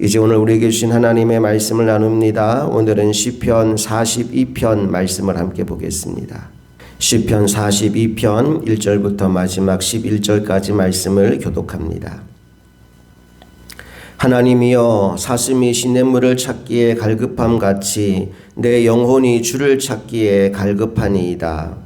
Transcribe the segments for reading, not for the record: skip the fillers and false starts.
이제 오늘 우리에게 주신 하나님의 말씀을 나눕니다. 오늘은 시편 42편 말씀을 함께 보겠습니다. 시편 42편 1절부터 마지막 11절까지 말씀을 교독합니다. 하나님이여, 사슴이 시냇물을 찾기에 갈급함 같이 내 영혼이 주를 찾기에 갈급하니이다.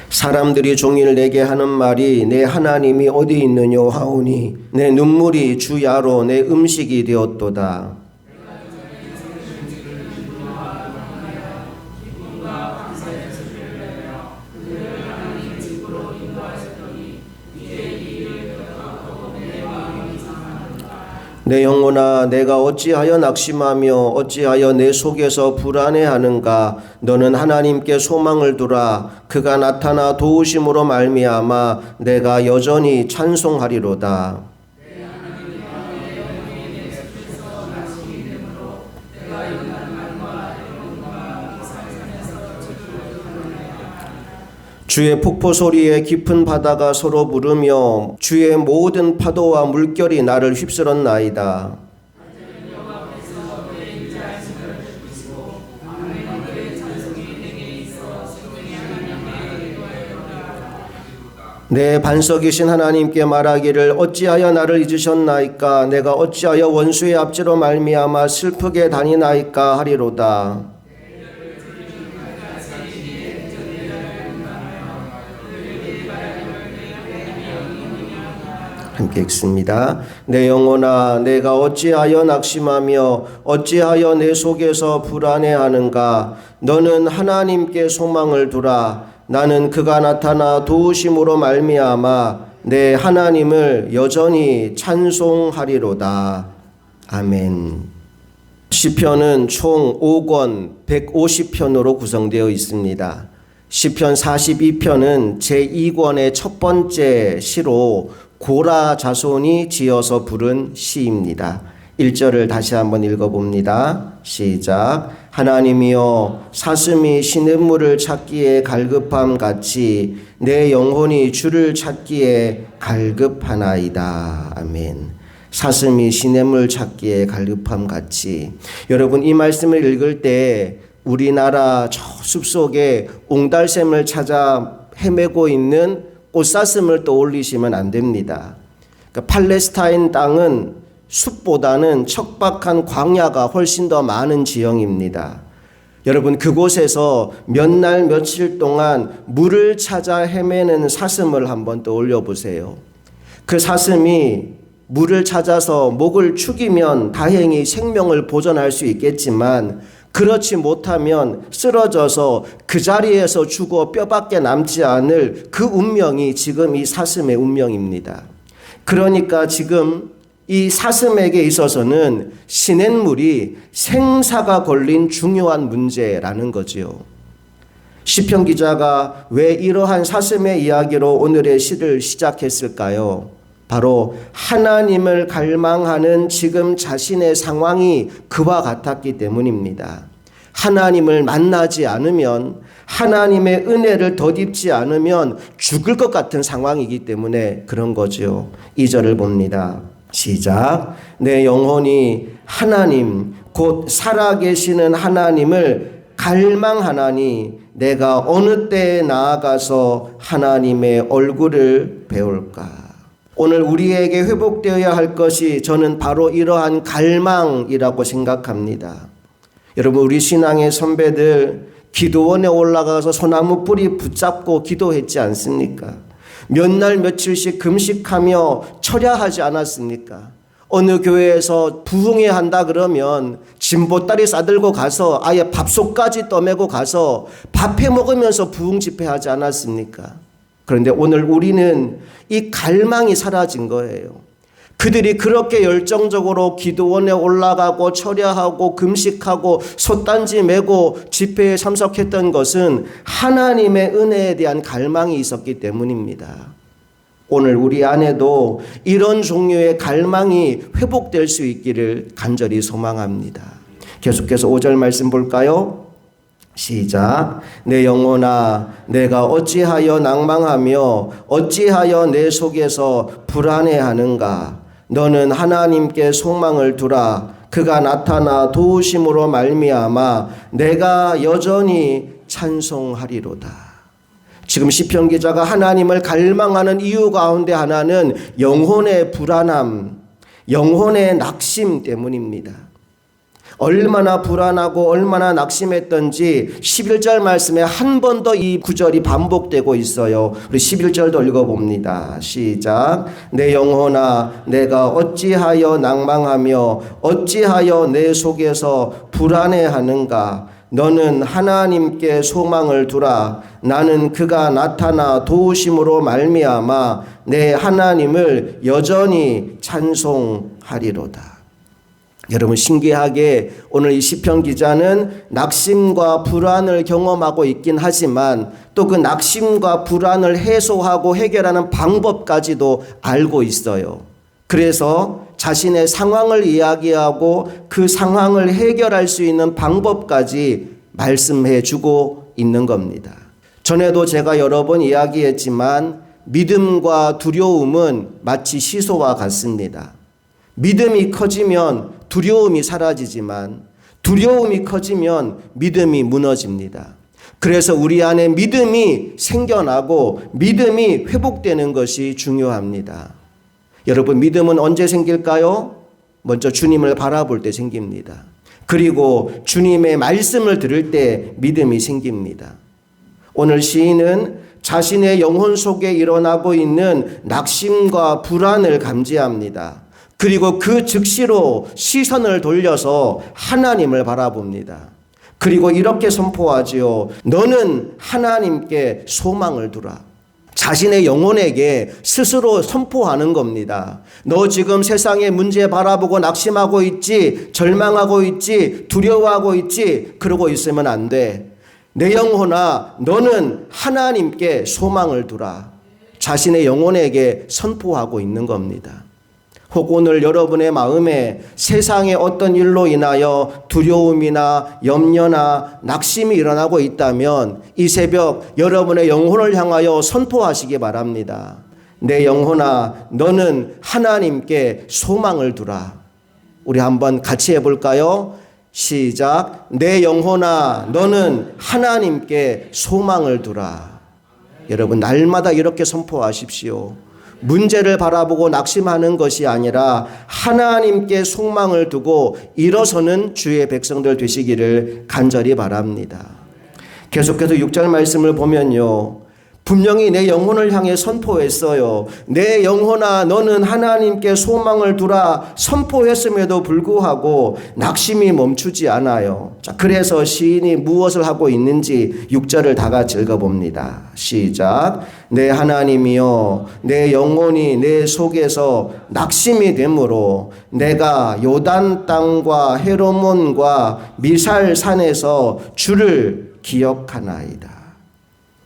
사람들이 종일 내게 하는 말이 내 하나님이 어디 있느뇨 하오니 내 눈물이 주야로 내 음식이 되었도다. 내 영혼아, 내가 어찌하여 낙심하며 어찌하여 내 속에서 불안해하는가. 너는 하나님께 소망을 두라. 그가 나타나 도우심으로 말미암아 내가 여전히 찬송하리로다. 주의 폭포 소리에 깊은 바다가 서로 부르며 주의 모든 파도와 물결이 나를 휩쓸었나이다. 내 반석이신 하나님께 말하기를 어찌하여 나를 잊으셨나이까. 내가 어찌하여 원수의 압제로 말미암아 슬프게 다니나이까 하리로다. 함께 읽습니다. 내 영혼아, 내가 어찌하여 낙심하며 어찌하여 내 속에서 불안해하는가. 너는 하나님께 소망을 두라. 나는 그가 나타나 도우심으로 말미암아 내 하나님을 여전히 찬송하리로다. 아멘. 시편은 총 5권 150편으로 구성되어 있습니다. 시편 42편은 제2권의 첫 번째 시로 고라 자손이 지어서 부른 시입니다. 1절을 다시 한번 읽어봅니다. 시작. 하나님이여, 사슴이 시냇물을 찾기에 갈급함 같이 내 영혼이 주를 찾기에 갈급하나이다. 아멘. 사슴이 시냇물 찾기에 갈급함 같이. 여러분, 이 말씀을 읽을 때 우리나라 저 숲속에 옹달샘을 찾아 헤매고 있는 꽃사슴을 떠올리시면 안 됩니다. 그러니까 팔레스타인 땅은 숲보다는 척박한 광야가 훨씬 더 많은 지형입니다. 여러분, 그곳에서 몇 날 며칠 동안 물을 찾아 헤매는 사슴을 한번 떠올려 보세요. 그 사슴이 물을 찾아서 목을 축이면 다행히 생명을 보존할 수 있겠지만 그렇지 못하면 쓰러져서 그 자리에서 죽어 뼈밖에 남지 않을 그 운명이 지금 이 사슴의 운명입니다. 그러니까 지금 이 사슴에게 있어서는 시냇물이 생사가 걸린 중요한 문제라는 거지요. 시편 기자가 왜 이러한 사슴의 이야기로 오늘의 시를 시작했을까요? 바로 하나님을 갈망하는 지금 자신의 상황이 그와 같았기 때문입니다. 하나님을 만나지 않으면, 하나님의 은혜를 덧입지 않으면 죽을 것 같은 상황이기 때문에 그런 거죠. 2절을 봅니다. 시작. 내 영혼이 하나님 곧 살아계시는 하나님을 갈망하나니 내가 어느 때에 나아가서 하나님의 얼굴을 배울까. 오늘 우리에게 회복되어야 할 것이 저는 바로 이러한 갈망이라고 생각합니다. 여러분, 우리 신앙의 선배들 기도원에 올라가서 소나무 뿌리 붙잡고 기도했지 않습니까? 몇 날 며칠씩 금식하며 철야하지 않았습니까? 어느 교회에서 부흥회 한다 그러면 진보다리 싸들고 가서 아예 밥솥까지 떠매고 가서 밥 해 먹으면서 부흥 집회하지 않았습니까? 그런데 오늘 우리는 이 갈망이 사라진 거예요. 그들이 그렇게 열정적으로 기도원에 올라가고 철야하고 금식하고 솥단지 메고 집회에 참석했던 것은 하나님의 은혜에 대한 갈망이 있었기 때문입니다. 오늘 우리 안에도 이런 종류의 갈망이 회복될 수 있기를 간절히 소망합니다. 계속해서 5절 말씀 볼까요? 시작. 내 영혼아, 내가 어찌하여 낭망하며 어찌하여 내 속에서 불안해하는가? 너는 하나님께 소망을 두라. 그가 나타나 도우심으로 말미암아 내가 여전히 찬송하리로다. 지금 시편 기자가 하나님을 갈망하는 이유 가운데 하나는 영혼의 불안함, 영혼의 낙심 때문입니다. 얼마나 불안하고 얼마나 낙심했던지 11절 말씀에 한 번 더 이 구절이 반복되고 있어요. 우리 11절도 읽어봅니다. 시작. 내 영혼아, 내가 어찌하여 낭망하며 어찌하여 내 속에서 불안해하는가? 너는 하나님께 소망을 두라. 나는 그가 나타나 도우심으로 말미암아 내 하나님을 여전히 찬송하리로다. 여러분, 신기하게 오늘 이 시편 기자는 낙심과 불안을 경험하고 있긴 하지만 또 그 낙심과 불안을 해소하고 해결하는 방법까지도 알고 있어요. 그래서 자신의 상황을 이야기하고 그 상황을 해결할 수 있는 방법까지 말씀해 주고 있는 겁니다. 전에도 제가 여러 번 이야기했지만 믿음과 두려움은 마치 시소와 같습니다. 믿음이 커지면 두려움이 사라지지만 두려움이 커지면 믿음이 무너집니다. 그래서 우리 안에 믿음이 생겨나고 믿음이 회복되는 것이 중요합니다. 여러분, 믿음은 언제 생길까요? 먼저 주님을 바라볼 때 생깁니다. 그리고 주님의 말씀을 들을 때 믿음이 생깁니다. 오늘 시인은 자신의 영혼 속에 일어나고 있는 낙심과 불안을 감지합니다. 그리고 그 즉시로 시선을 돌려서 하나님을 바라봅니다. 그리고 이렇게 선포하지요. 너는 하나님께 소망을 두라. 자신의 영혼에게 스스로 선포하는 겁니다. 너 지금 세상의 문제 바라보고 낙심하고 있지, 절망하고 있지, 두려워하고 있지, 그러고 있으면 안 돼. 내 영혼아, 너는 하나님께 소망을 두라. 자신의 영혼에게 선포하고 있는 겁니다. 혹 오늘 여러분의 마음에 세상의 어떤 일로 인하여 두려움이나 염려나 낙심이 일어나고 있다면 이 새벽 여러분의 영혼을 향하여 선포하시기 바랍니다. 내 영혼아, 너는 하나님께 소망을 두라. 우리 한번 같이 해볼까요? 시작. 내 영혼아, 너는 하나님께 소망을 두라. 여러분, 날마다 이렇게 선포하십시오. 문제를 바라보고 낙심하는 것이 아니라 하나님께 소망을 두고 일어서는 주의 백성들 되시기를 간절히 바랍니다. 계속해서 6절 말씀을 보면요, 분명히 내 영혼을 향해 선포했어요. 내 영혼아, 너는 하나님께 소망을 두라 선포했음에도 불구하고 낙심이 멈추지 않아요. 자, 그래서 시인이 무엇을 하고 있는지 6절을 다 같이 읽어봅니다. 시작. 내 하나님이여, 내 영혼이 내 속에서 낙심이 되므로 내가 요단 땅과 헤르몬과 미살 산에서 주를 기억하나이다.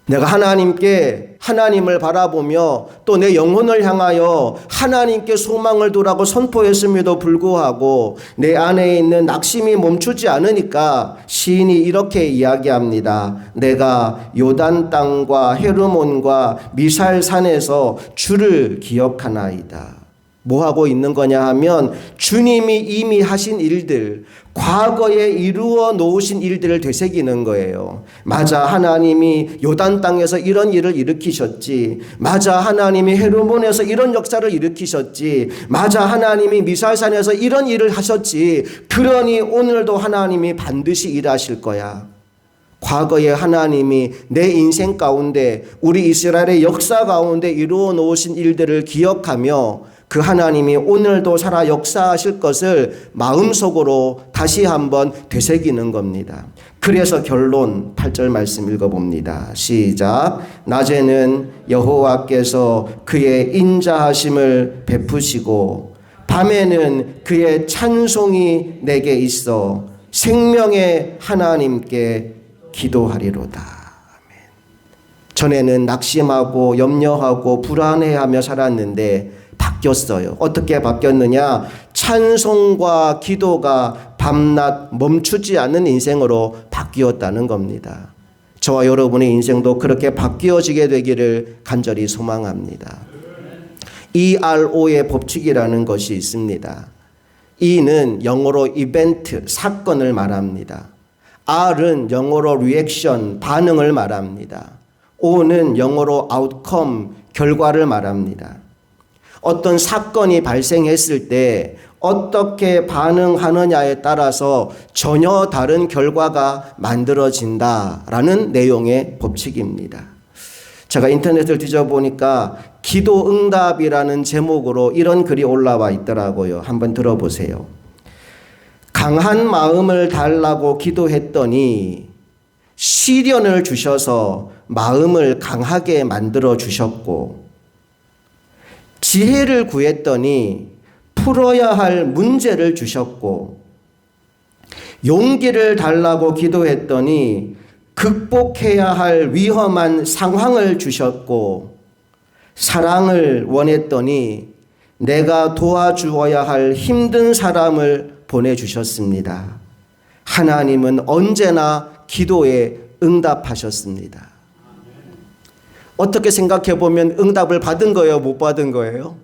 내가 하나님을 바라보며 또 내 영혼을 향하여 하나님께 소망을 두라고 선포했음에도 불구하고 내 안에 있는 낙심이 멈추지 않으니까 시인이 이렇게 이야기합니다. 내가 요단 땅과 헤르몬과 미살 산에서 주를 기억하나이다. 뭐 하고 있는 거냐 하면 주님이 이미 하신 일들, 과거에 이루어 놓으신 일들을 되새기는 거예요. 맞아, 하나님이 요단 땅에서 이런 일을 일으키셨지. 맞아, 하나님이 헤르몬에서 이런 역사를 일으키셨지. 맞아, 하나님이 미살산에서 이런 일을 하셨지. 그러니 오늘도 하나님이 반드시 일하실 거야. 과거에 하나님이 내 인생 가운데 우리 이스라엘의 역사 가운데 이루어 놓으신 일들을 기억하며 그 하나님이 오늘도 살아 역사하실 것을 마음속으로 다시 한번 되새기는 겁니다. 그래서 결론 8절 말씀 읽어봅니다. 시작. 낮에는 여호와께서 그의 인자하심을 베푸시고 밤에는 그의 찬송이 내게 있어 생명의 하나님께 기도하리로다. 아멘. 전에는 낙심하고 염려하고 불안해하며 살았는데 바뀌었어요. 어떻게 바뀌었느냐? 찬송과 기도가 밤낮 멈추지 않는 인생으로 바뀌었다는 겁니다. 저와 여러분의 인생도 그렇게 바뀌어지게 되기를 간절히 소망합니다. ERO의 법칙이라는 것이 있습니다. E는 영어로 이벤트, 사건을 말합니다. R은 영어로 리액션, 반응을 말합니다. O는 영어로 outcome, 결과를 말합니다. 어떤 사건이 발생했을 때 어떻게 반응하느냐에 따라서 전혀 다른 결과가 만들어진다라는 내용의 법칙입니다. 제가 인터넷을 뒤져보니까 기도 응답이라는 제목으로 이런 글이 올라와 있더라고요. 한번 들어보세요. 강한 마음을 달라고 기도했더니 시련을 주셔서 마음을 강하게 만들어 주셨고, 지혜를 구했더니 풀어야 할 문제를 주셨고, 용기를 달라고 기도했더니 극복해야 할 위험한 상황을 주셨고, 사랑을 원했더니 내가 도와주어야 할 힘든 사람을 보내주셨습니다. 하나님은 언제나 기도에 응답하셨습니다. 어떻게 생각해 보면 응답을 받은 거예요? 못 받은 거예요?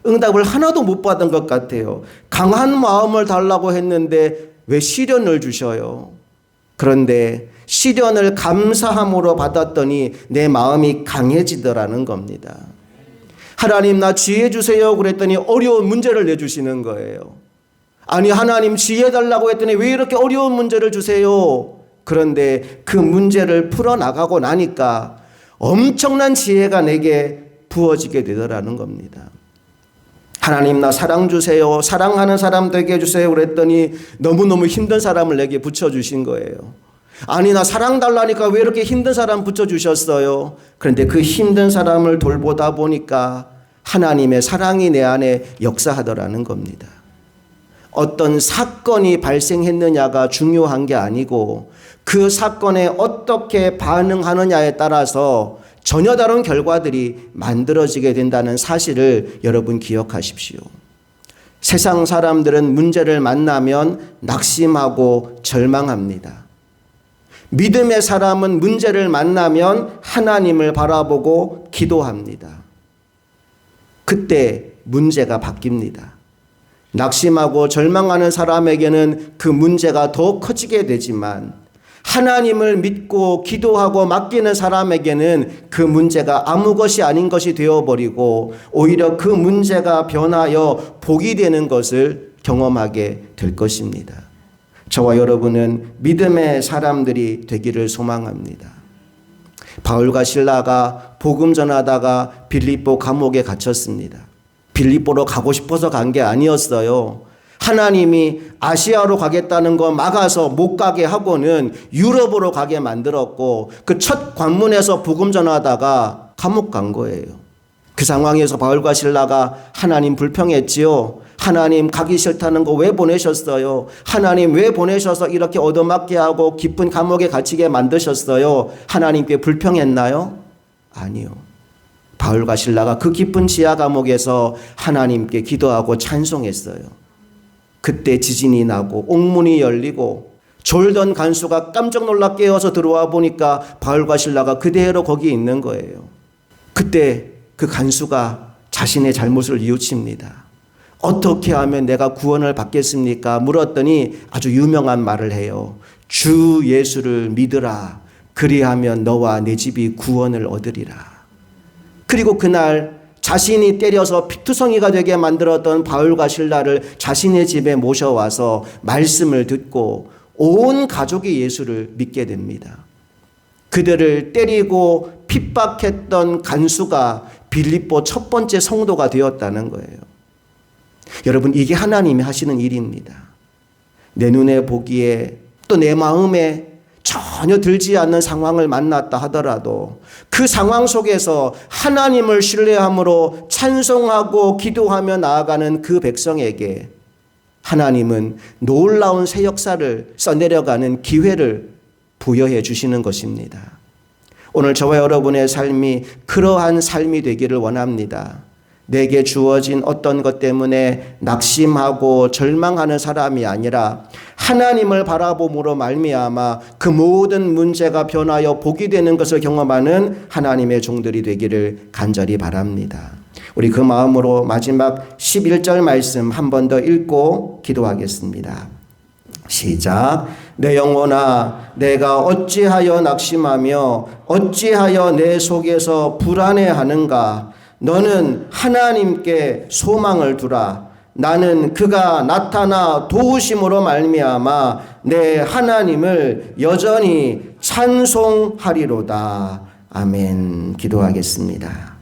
응답을 하나도 못 받은 것 같아요. 강한 마음을 달라고 했는데 왜 시련을 주셔요? 그런데 시련을 감사함으로 받았더니 내 마음이 강해지더라는 겁니다. 하나님, 나 지혜 주세요 그랬더니 어려운 문제를 내주시는 거예요. 아니, 하나님 지혜 달라고 했더니 왜 이렇게 어려운 문제를 주세요? 그런데 그 문제를 풀어나가고 나니까 엄청난 지혜가 내게 부어지게 되더라는 겁니다. 하나님, 나 사랑 주세요. 사랑하는 사람 되게 해주세요 그랬더니 너무너무 힘든 사람을 내게 붙여주신 거예요. 아니, 나 사랑 달라니까 왜 이렇게 힘든 사람 붙여주셨어요? 그런데 그 힘든 사람을 돌보다 보니까 하나님의 사랑이 내 안에 역사하더라는 겁니다. 어떤 사건이 발생했느냐가 중요한 게 아니고 그 사건에 어떻게 반응하느냐에 따라서 전혀 다른 결과들이 만들어지게 된다는 사실을 여러분 기억하십시오. 세상 사람들은 문제를 만나면 낙심하고 절망합니다. 믿음의 사람은 문제를 만나면 하나님을 바라보고 기도합니다. 그때 문제가 바뀝니다. 낙심하고 절망하는 사람에게는 그 문제가 더 커지게 되지만 하나님을 믿고 기도하고 맡기는 사람에게는 그 문제가 아무 것이 아닌 것이 되어버리고 오히려 그 문제가 변하여 복이 되는 것을 경험하게 될 것입니다. 저와 여러분은 믿음의 사람들이 되기를 소망합니다. 바울과 실라가 복음 전하다가 빌립보 감옥에 갇혔습니다. 빌립보로 가고 싶어서 간 게 아니었어요. 하나님이 아시아로 가겠다는 거 막아서 못 가게 하고는 유럽으로 가게 만들었고 그 첫 관문에서 복음 전하다가 감옥 간 거예요. 그 상황에서 바울과 실라가 하나님 불평했지요. 하나님 가기 싫다는 거 왜 보내셨어요? 하나님 왜 보내셔서 이렇게 얻어맞게 하고 깊은 감옥에 갇히게 만드셨어요? 하나님께 불평했나요? 아니요. 바울과 실라가 그 깊은 지하 감옥에서 하나님께 기도하고 찬송했어요. 그때 지진이 나고 옥문이 열리고 졸던 간수가 깜짝 놀라 깨어서 들어와 보니까 바울과 실라가 그대로 거기 있는 거예요. 그때 그 간수가 자신의 잘못을 뉘우칩니다. 어떻게 하면 내가 구원을 받겠습니까? 물었더니 아주 유명한 말을 해요. 주 예수를 믿으라. 그리하면 너와 내 집이 구원을 얻으리라. 그리고 그날 자신이 때려서 피투성이가 되게 만들었던 바울과 실라를 자신의 집에 모셔와서 말씀을 듣고 온 가족이 예수를 믿게 됩니다. 그들을 때리고 핍박했던 간수가 빌립보 첫 번째 성도가 되었다는 거예요. 여러분, 이게 하나님이 하시는 일입니다. 내 눈에 보기에 또 내 마음에 전혀 들지 않는 상황을 만났다 하더라도 그 상황 속에서 하나님을 신뢰함으로 찬송하고 기도하며 나아가는 그 백성에게 하나님은 놀라운 새 역사를 써내려가는 기회를 부여해 주시는 것입니다. 오늘 저와 여러분의 삶이 그러한 삶이 되기를 원합니다. 내게 주어진 어떤 것 때문에 낙심하고 절망하는 사람이 아니라 하나님을 바라봄으로 말미암아 그 모든 문제가 변하여 복이 되는 것을 경험하는 하나님의 종들이 되기를 간절히 바랍니다. 우리 그 마음으로 마지막 11절 말씀 한 번 더 읽고 기도하겠습니다. 시작. 내 영혼아, 내가 어찌하여 낙심하며 어찌하여 내 속에서 불안해하는가? 너는 하나님께 소망을 두라. 나는 그가 나타나 도우심으로 말미암아 내 하나님을 여전히 찬송하리로다. 아멘. 기도하겠습니다.